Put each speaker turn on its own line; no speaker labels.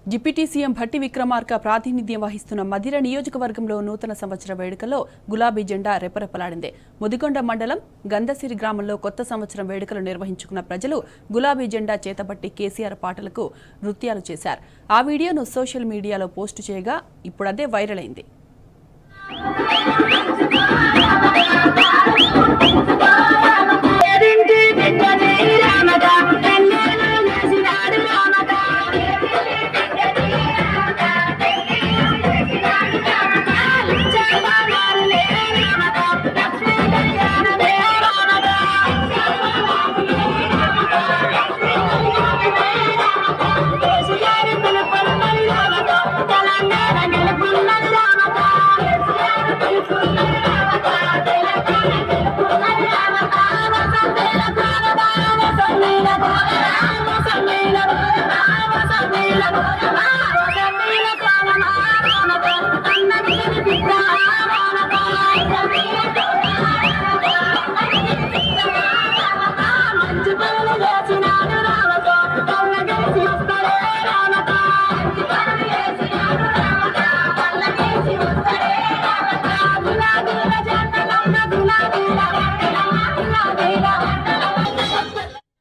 Deputy CM Bhatti Vikramarka ప్రాతినిధ్యం వహిస్తున్న మధిర నియోజకవర్గంలో నూతన సంవత్సర వేడుకల్లో గులాబీ జెండా రెపరెపలాడింది. ముదిగొండ మండలం గంధసిరి గ్రామంలో కొత్త సంవత్సరం వేడుకలు నిర్వహించుకున్న ప్రజలు గులాబీ జెండా చేతబట్టి కేసీఆర్ పాటలకు నృత్యాలు చేశారు. ఆ వీడియోను సోషల్ మీడియాలో పోస్టు చేయగా ఇప్పుడదే వైరల్ అయింది.
Samila